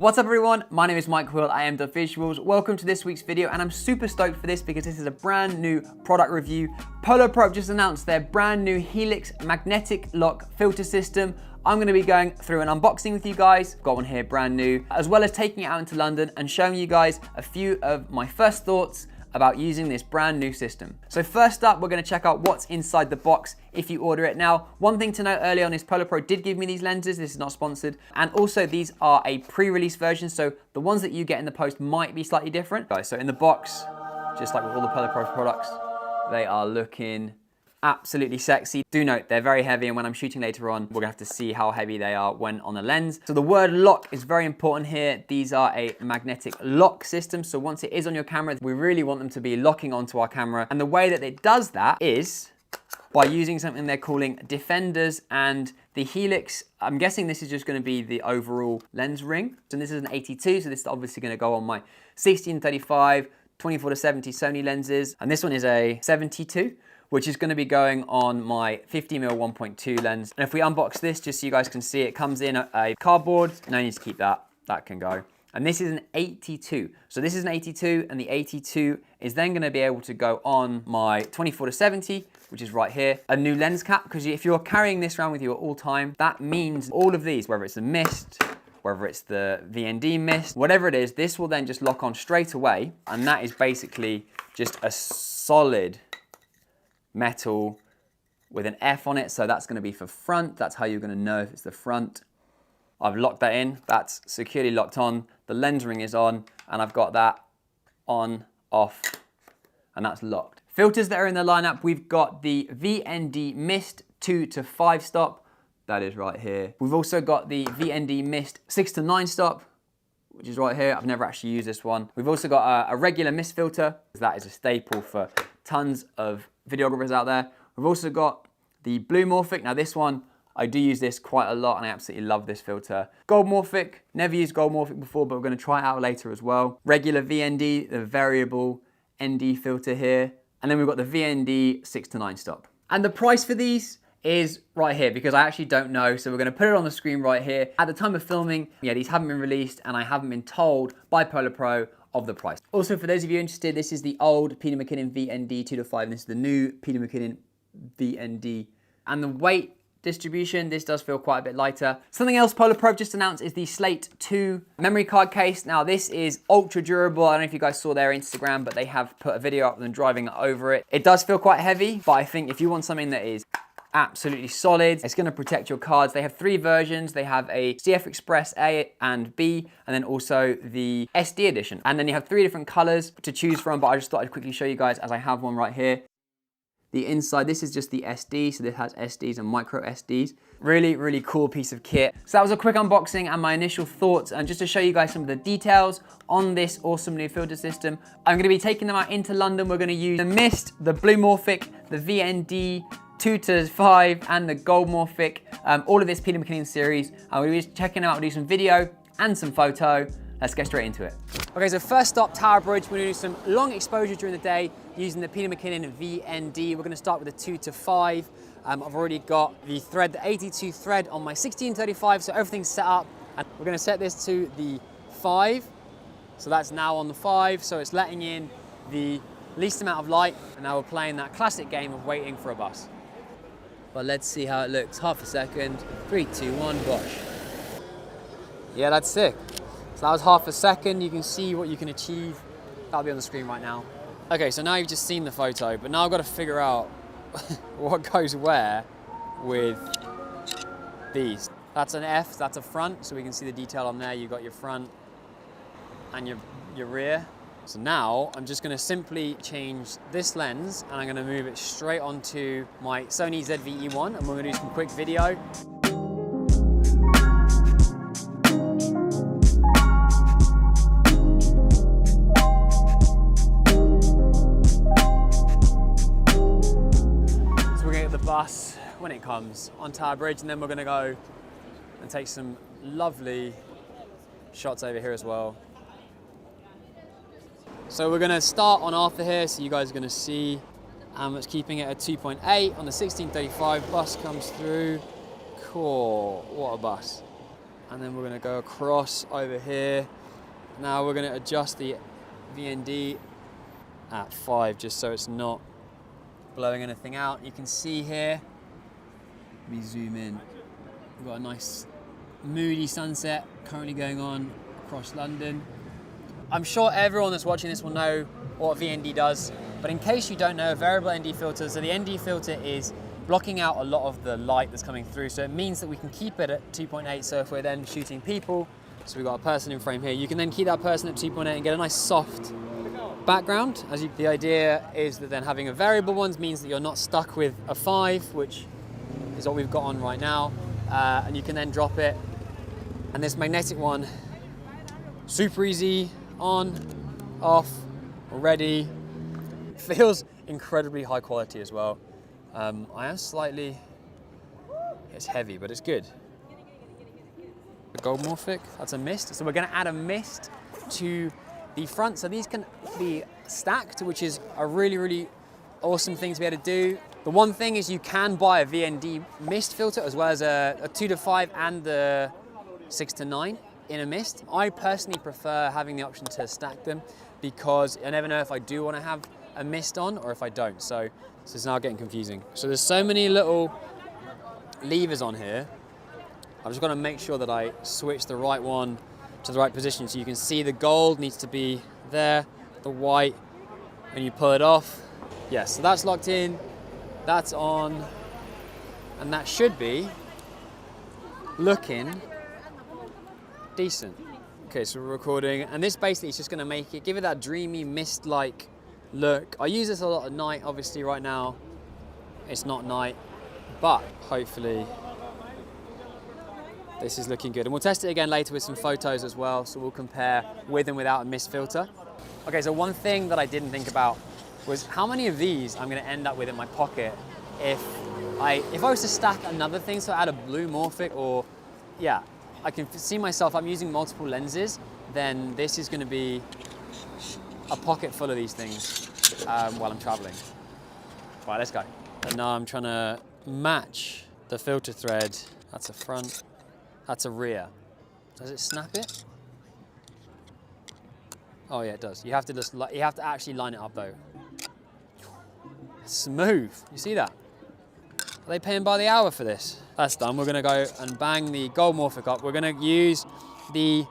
What's up everyone, my name is Mike Will, I am Visuals. Welcome to this week's video and I'm super stoked for this because this is a brand new product review. Polo Pro just announced their brand new Helix magnetic lock filter system. I'm going to be going through an unboxing with you guys, got one here brand new, as well as taking it out into London and showing you guys a few of my first thoughts about using this brand new system. So first up, we're gonna check out what's inside the box if you order it. Now, one thing to note early on is Polo Pro did give me these lenses, this is not sponsored, and also these are a pre-release version, so the ones that you get in the post might be slightly different. Guys, so in the box, just like with all the Polo Pro products, they are looking absolutely sexy. Do note, they're very heavy, and when I'm shooting later on, we're gonna have to see how heavy they are when on the lens. So the word lock is very important here. These are a magnetic lock system, so once it is on your camera, we really want them to be locking onto our camera. And the way that it does that is by using something they're calling defenders, and the Helix, I'm guessing this is just gonna be the overall lens ring. And this is an 82, so this is obviously gonna go on my 16-35, 24-70 Sony lenses. And this one is a 72. Which is going to be going on my 50mm 1.2 lens. And if we unbox this, just so you guys can see, it comes in a cardboard. No need to keep that, that can go. And this is an 82. So this is an 82, and the 82 is then going to be able to go on my 24-70, which is right here. A new lens cap, because if you're carrying this around with you at all time, that means all of these, whether it's the mist, whether it's the VND mist, whatever it is, this will then just lock on straight away. And that is basically just a solid metal with an F on it, so that's going to be for front. That's how you're going to know if it's the front. I've locked that in, that's securely locked on. The lens ring is on, and I've got that on, off, and that's locked. Filters that are in the lineup, we've got the VND Mist 2 to 5 stop, that is right here. We've also got the VND Mist 6 to 9 stop, which is right here. I've never actually used this one. We've also got a regular mist filter. That is a staple for tons of videographers out there. We've also got the blue morphic. Now this one, I do use this quite a lot and I absolutely love this filter. Gold morphic, never used gold morphic before, but we're gonna try it out later as well. Regular VND, the variable ND filter here. And then we've got the VND 6 to 9 stop. And the price for these is right here, because I actually don't know, so we're going to put it on the screen right here. At the time of filming, yeah, these haven't been released and I haven't been told by Polo Pro of the price. Also, for those of you interested, this is the old Peter McKinnon VND 2 to 5, and this is the new Peter McKinnon VND. And the weight distribution, this does feel quite a bit lighter. Something else Polo Pro just announced is the Slate 2 memory card case. Now this is ultra durable. I don't know if you guys saw their Instagram, but they have put a video up of them driving over it. It does feel quite heavy, but I think if you want something that is absolutely solid, it's going to protect your cards. They have 3 versions. They have a CF Express A and B, and then also the SD edition. And then you have 3 different colors to choose from, but I just thought I'd quickly show you guys as I have one right here. The inside, this is just the SD, so this has SDs and micro SDs. Really, really cool piece of kit. So that was a quick unboxing and my initial thoughts, and just to show you guys some of the details on this awesome new filter system. I'm gonna be taking them out into London. We're gonna use the Mist, the Blue Morphic, the VND 2 to 5, and the Gold Morphic. All of this Peter McKinnon series. I'm gonna be checking them out, do some video and some photo. Let's get straight into it. Okay, so first stop, Tower Bridge. We're gonna do some long exposure during the day using the Peter McKinnon VND. We're gonna start with the 2 to 5. I've already got the thread, the 82 thread on my 16-35, so everything's set up. And we're gonna set this to the 5. So that's now on the 5, so it's letting in the least amount of light. And now we're playing that classic game of waiting for a bus. But let's see how it looks. Half a second, 3, 2, 1, bosh. Yeah, that's sick. So that was half a second. You can see what you can achieve. That'll be on the screen right now. Okay, so now you've just seen the photo, but now I've got to figure out what goes where with these. That's an F, that's a front, so we can see the detail on there. You've got your front and your rear. So now I'm just gonna simply change this lens and I'm gonna move it straight onto my Sony ZV-E1, and we're gonna do some quick video. So we're gonna get the bus when it comes on Tower Bridge, and then we're gonna go and take some lovely shots over here as well. So we're gonna start on Arthur here, so you guys are gonna see how much, keeping it at 2.8 on the 16-35. Bus comes through. Cool, what a bus. and then we're gonna go across over here. Now we're gonna adjust the VND at 5, just so it's not blowing anything out. You can see here, let me zoom in, we've got a nice moody sunset currently going on across London. I'm sure everyone that's watching this will know what VND does, but in case you don't know, a variable ND filter, so the ND filter is blocking out a lot of the light that's coming through, so it means that we can keep it at 2.8, so if we're then shooting people, so we've got a person in frame here, you can then keep that person at 2.8 and get a nice soft background. The idea is that then having a variable one means that you're not stuck with a 5, which is what we've got on right now, and you can then drop it. And this magnetic one, super easy, on, off, ready. Feels incredibly high quality as well. I am slightly, it's heavy, but it's good. The gold morphic, that's a mist. So we're gonna add a mist to the front. So these can be stacked, which is a really, really awesome thing to be able to do. The one thing is you can buy a VND mist filter as well as a 2 to 5 and the 6 to 9 in a mist. I personally prefer having the option to stack them because I never know if I do want to have a mist on or if I don't. So this is now getting confusing. So there's so many little levers on here. I'm just gonna make sure that I switch the right one to the right position. So you can see the gold needs to be there, the white, and you pull it off. Yes, so that's locked in, that's on, and that should be looking decent. Okay, so we're recording, and this basically is just gonna make it, give it that dreamy mist-like look. I use this a lot at night, obviously right now it's not night, but hopefully this is looking good. And we'll test it again later with some photos as well, so we'll compare with and without a mist filter. Okay, so one thing that I didn't think about was how many of these I'm gonna end up with in my pocket if I was to stack another thing, so add a blue morphic, or yeah, I can see myself, I'm using multiple lenses, then this is gonna be a pocket full of these things while I'm traveling. Right, let's go. And now I'm trying to match the filter thread. That's a front, that's a rear. Does it snap it? Oh yeah, it does. You have to actually line it up though. Smooth, you see that? Are they paying by the hour for this? That's done. We're gonna go and bang the gold morphic up. We're gonna use the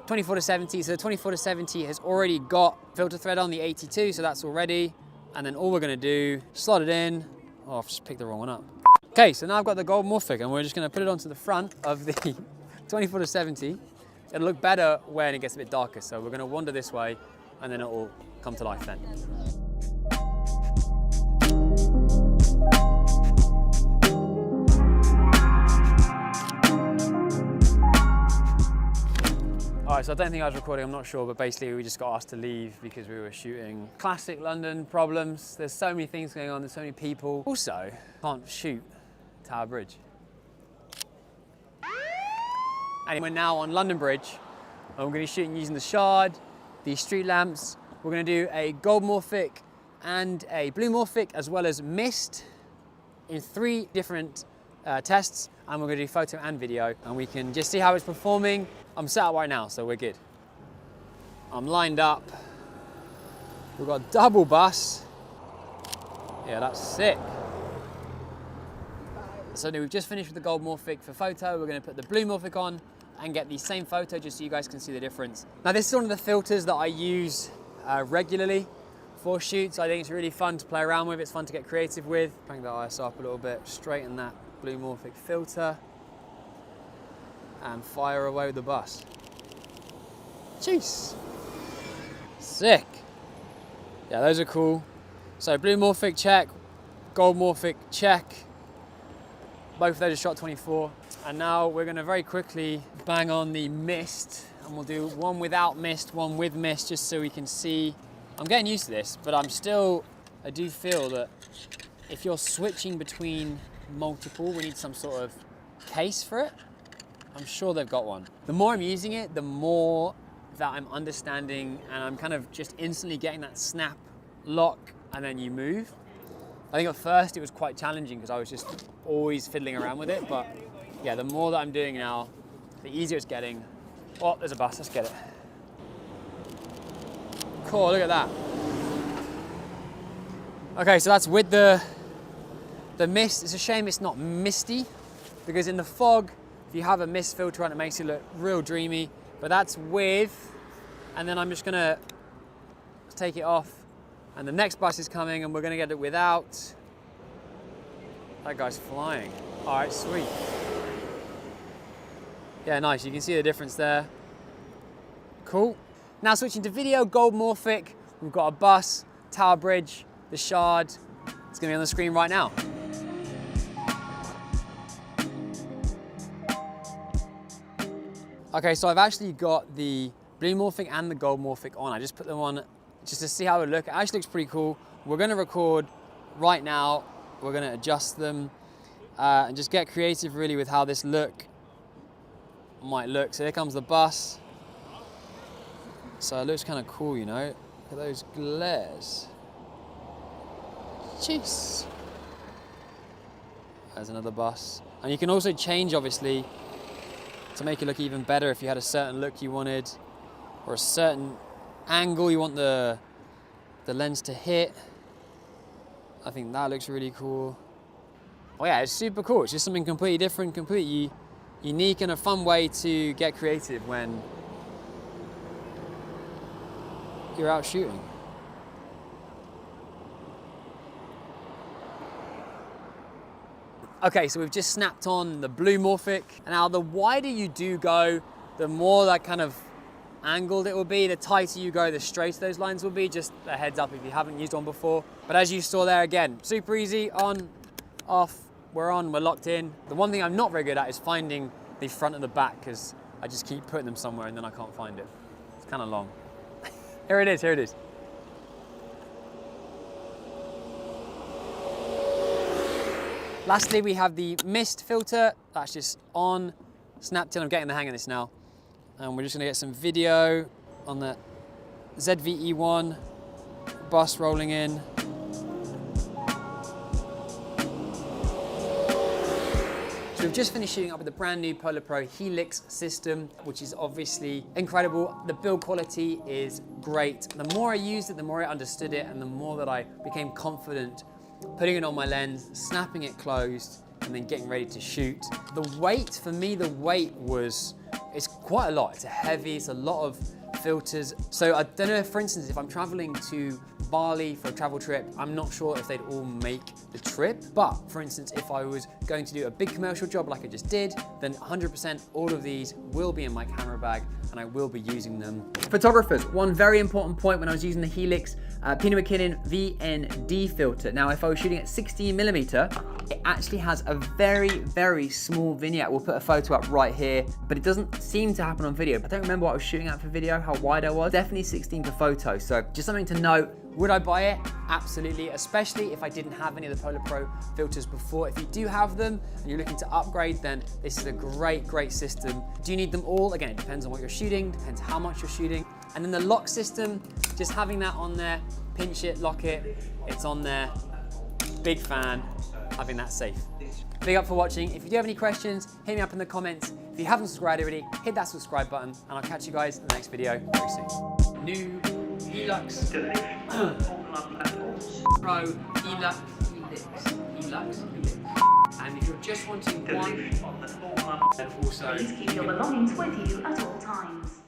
24 to 70. So the 24 to 70 has already got filter thread on the 82, so that's all ready. And then all we're gonna do, slot it in. Oh, I've just picked the wrong one up. Okay, so now I've got the gold morphic and we're just gonna put it onto the front of the 24 to 70. It'll look better when it gets a bit darker. So we're gonna wander this way and then it will come to life then. All right, so I don't think I was recording, I'm not sure, but basically we just got asked to leave because we were shooting. Classic London problems. There's so many things going on, there's so many people. Also, can't shoot Tower Bridge. And we're now on London Bridge, and we're gonna be shooting using the Shard, the street lamps. We're gonna do a gold morphic and a blue morphic, as well as mist in 3 different tests, and we're gonna do photo and video, and we can just see how it's performing. I'm set up right now, so we're good. I'm lined up. We've got double bus. Yeah, that's sick. So we've just finished with the gold morphic for photo. We're gonna put the blue morphic on and get the same photo just so you guys can see the difference. Now this is one of the filters that I use regularly for shoots. I think it's really fun to play around with. It's fun to get creative with. Bring the ISO up a little bit, straighten that blue morphic filter, and fire away with the bus. Jeez. Sick. Yeah, those are cool. So blue morphic check, gold morphic check. Both of those are shot 24. And now we're gonna very quickly bang on the mist, and we'll do one without mist, one with mist, just so we can see. I'm getting used to this, but I do feel that if you're switching between multiple, we need some sort of case for it. I'm sure they've got one. The more I'm using it, the more that I'm understanding, and I'm kind of just instantly getting that snap, lock, and then you move. I think at first it was quite challenging because I was just always fiddling around with it, but yeah, the more that I'm doing now, the easier it's getting. Oh, there's a bus, let's get it. Cool, look at that. Okay, so that's with the mist. It's a shame it's not misty, because in the fog, if you have a mist filter on, it makes it look real dreamy. But that's with, and then I'm just gonna take it off, and the next bus is coming, and we're gonna get it without. That guy's flying. All right, sweet. Yeah, nice, you can see the difference there. Cool. Now switching to video, Gold Morphic. We've got a bus, Tower Bridge, the Shard. It's gonna be on the screen right now. Okay, so I've actually got the Blue Morphic and the Gold Morphic on. I just put them on just to see how it looks. It actually looks pretty cool. We're gonna record right now. We're gonna adjust them and just get creative really with how this look might look. So here comes the bus. So it looks kind of cool, you know. Look at those glares. Jeez. There's another bus. And you can also change, obviously, to make it look even better if you had a certain look you wanted, or a certain angle you want the lens to hit. I think that looks really cool. Oh yeah, it's super cool. It's just something completely different, completely unique, and a fun way to get creative when you're out shooting. Okay, so we've just snapped on the Blue Morphic. And now the wider you do go, the more that kind of angled it will be. The tighter you go, the straighter those lines will be. Just a heads up if you haven't used one before. But as you saw there, again, super easy, on, off, we're locked in. The one thing I'm not very good at is finding the front and the back, because I just keep putting them somewhere and then I can't find it. It's kind of long. Here it is, here it is. Lastly, we have the mist filter. That's just on, snapped in. I'm getting the hang of this now. And we're just gonna get some video on the ZV-E1 bus rolling in. So we've just finished shooting up with the brand new Polar Pro Helix system, which is obviously incredible. The build quality is great. The more I used it, the more I understood it, and the more that I became confident putting it on my lens, snapping it closed, and then getting ready to shoot. The weight, for me, it's quite a lot. It's it's a lot of filters. So I don't know if, for instance, if I'm traveling to Bali for a travel trip, I'm not sure if they'd all make the trip. But for instance, if I was going to do a big commercial job like I just did, then 100% all of these will be in my camera bag and I will be using them. Photographers, one very important point when I was using the Helix Pinot McKinnon VND filter. Now, if I was shooting at 16mm, it actually has a very, very small vignette. We'll put a photo up right here, but it doesn't seem to happen on video. I don't remember what I was shooting at for video, how wide I was. Definitely 16 for photo. So just something to note. Would I buy it? Absolutely, especially if I didn't have any of the Polar Pro filters before. If you do have them and you're looking to upgrade, then this is a great, great system. Do you need them all? Again, it depends on what you're shooting, depends how much you're shooting. And then the lock system, just having that on there, pinch it, lock it, it's on there. Big fan, I think that's safe. Big up for watching. If you do have any questions, hit me up in the comments. If you haven't subscribed already, hit that subscribe button, and I'll catch you guys in the next video very soon. New Helix Pro Helix. And if you're just wanting one, then also please keep your belongings with you at all times.